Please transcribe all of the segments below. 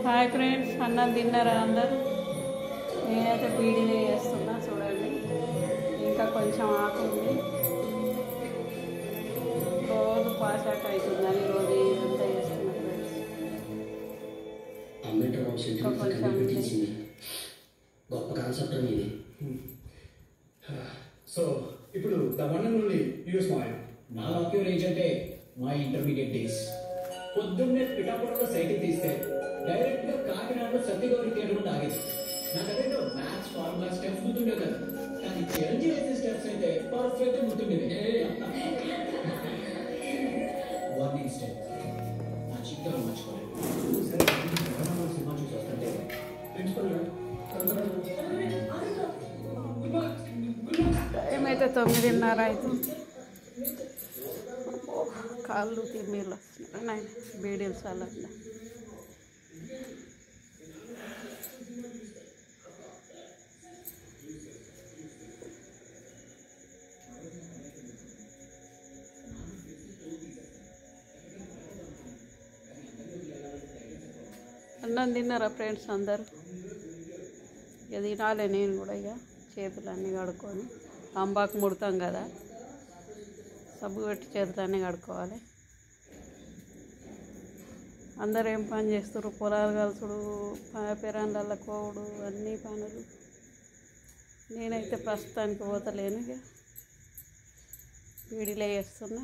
Hi friends, అన్నం తిన్నారా అందరు? నేనైతే బీడీలే చేస్తున్నా చూడండి. ఇంకా కొంచెం ఆకు ఉంది. రోజు పాశాక అవుతుందని రోజు ఇదంతా చేస్తున్నా ఫ్రెండ్స్. ఇంకా కొంచెం గొప్ప కాన్సెప్ట్ అనేది. సో ఇప్పుడు the one and only us Maya. నా ప్యూర్ ఏజ్ అంటే మా ఇంటర్మీడియట్ డేస్. పొద్దున్నే పిఠాపురంలో సైకిల్ తీస్తే డైరెక్ట్ గా కాకినాడలో సత్యగౌరి థియేటర్ తాగేది. నాకు అదేంటో మ్యాథ్స్ ఫార్ములా స్టెప్స్ గుర్తుండే కదా, కానీ చిరంజీవి వేసే స్టెప్స్ అయితే పర్ఫెక్ట్ గుర్తుండేది. వార్నింగ్ స్టెప్ నా చిక్కలు మర్చిపోలేదు. సినిమా చూసి వస్తుంటే ప్రిన్సిపల్ టైం అయితే 9:30 అవుతుంది. కాళ్ళు తిమ్మిర్లు వస్తున్నాయి నాయన, బీడీలు చాలండి. అన్నం తిన్నారా ఫ్రెండ్స్ అందరు? ఇక తినాలి నేను కూడా. ఇక చేతులన్నీ కడుక్కొని అంబాకు ముడతాం కదా, సబ్బు పెట్టి చేతులన్నీ కడుక్కోవాలి. అందరు ఏం పని చేస్తారు? పొలాలు కలుసుడు, పెరాండాల కోవుడు, అన్ని పనులు. నేనైతే ప్రస్తుతానికి పోతలేను, ఇక వీడిలే చేస్తున్నా.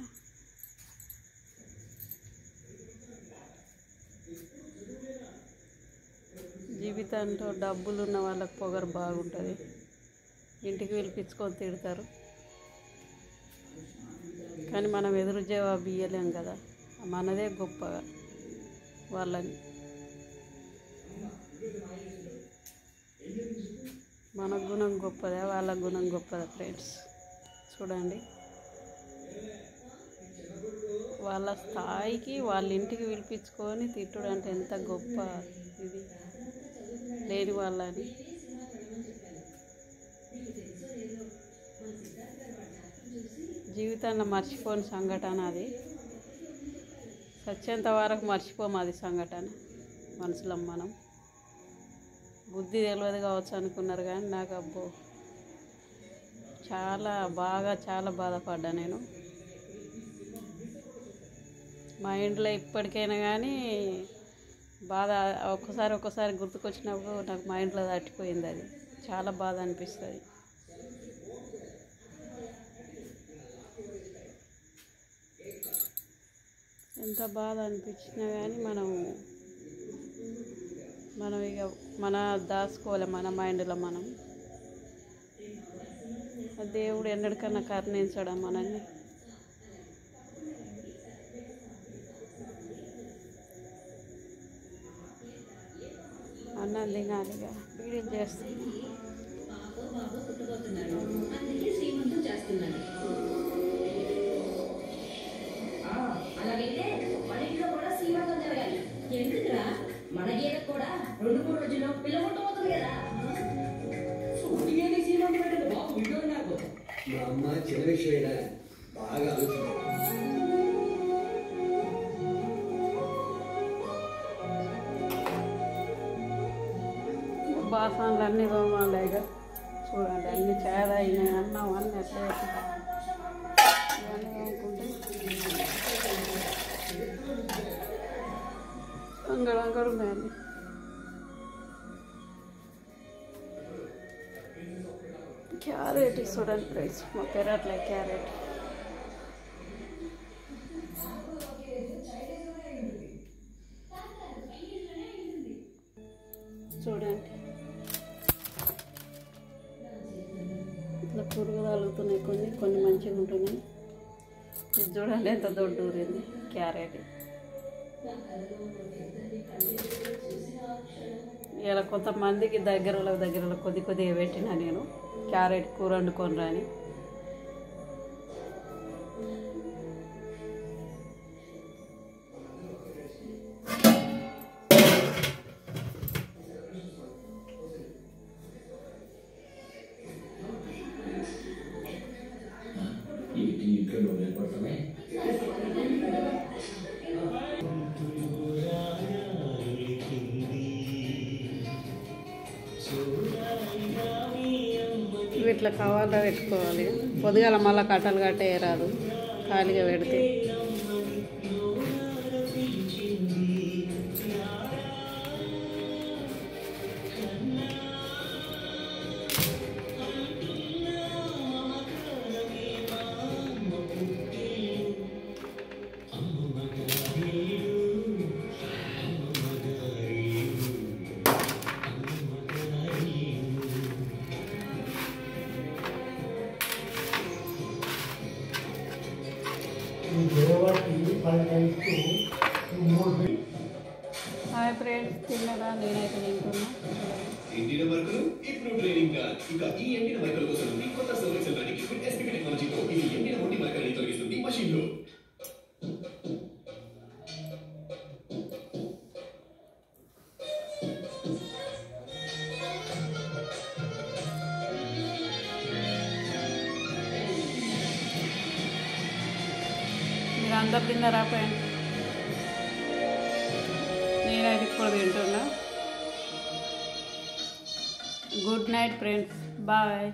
జీవితంలో డబ్బులు ఉన్న వాళ్ళకి పొగరు బాగుంటుంది. ఇంటికి పిలిపించుకొని తిడతారు, కానీ మనం ఎదురు జవాబు ఇవ్వలేం కదా. మనదే గొప్పగా వాళ్ళని. మన గుణం గొప్పదా, వాళ్ళ గుణం గొప్పదా ఫ్రెండ్స్? చూడండి, వాళ్ళ స్థాయికి వాళ్ళ ఇంటికి పిలిపించుకొని తిట్టుడు అంటే ఎంత గొప్ప ఇది లేని వాళ్ళని. జీవితంలో మర్చిపోని సంఘటన అది. సత్యంత వరకు మర్చిపోము అది సంఘటన. మనసులో మనం బుద్ధి తెలియదు కావచ్చు అనుకున్నారు, కానీ నాకు అబ్బో చాలా బాధపడ్డా నేను. మా ఇంట్లో ఇప్పటికైనా కానీ బాధ ఒక్కసారి గుర్తుకొచ్చినప్పుడు నాకు మా ఇంట్లో తట్టిపోయింది. అది చాలా బాధ అనిపిస్తుంది. ఎంత బాధ అనిపించినా కానీ మనం ఇక దాచుకోవాలి మన మైండ్లో. మనం దేవుడు ఎన్నటికన్నా కరుణించడా మనల్ని? అన్నం తినాలిగా, వీడియోలు చేస్తున్నాను. అలాగైతే మన ఇంట్లో కూడా సీమంతం జరగాలి. ఎందుకురా, మన గీత కూడా 2-3 రోజుల్లో పిల్లముంటుంది కదా. సీమంతం పెట్టండి బాబు, వీడియో నాకు. మా అమ్మ చిన్న విషయం బాగా ఆలోచించారు. బాసనలు అన్నీ తోమాలి. ఇక చూడండి, అన్నీ చాలా అయినాయి. అన్నం అన్నీ ఎట్లా ఇవన్నీ తోముకుంటే అంగడు ఉన్నాయండి. క్యారెట్ చూడండి ఫ్రెండ్స్, మా పెరట్లో క్యారెట్. చూడండి, ఇట్లా పురుగు తగులుతున్నాయి. కొన్ని మంచిగా ఉంటున్నాయి. ఇది చూడండి ఎంత దొడ్డు ఊరింది క్యారెట్. ఇలా కొంతమందికి దగ్గరలో కొద్దిగా పెట్టినా నేను క్యారెట్ కూర వండుకొని రాని. ఇట్లా కవర్లో పెట్టుకోవాలి. పొద్దుగాల మళ్ళీ కట్టలు కట్టేయరాదు ఖాళీగా పెడితే. హాయ్ ఫ్రెండ్స్, తిన్నారా? నేనైతే తింటున్నా. ఎండిన వర్కులు ఇప్పుడు ట్రైనింగ్ కార్డ్. ఇంకా ఈ ఎండిన వర్కుల కోసం మీ కొత్త సర్వీస్ వెళ్ళడానికి ఎస్పీపీ టెక్నాలజీతో ఇది ఎండిన మొండి వర్కల్ని తొలగిస్తుంది మషిన్ లో. మీరు అందరు తిన్నారా ఫ్రెండ్స్? నేనైతే ఇప్పుడు తింటున్నా. Good night friends, bye.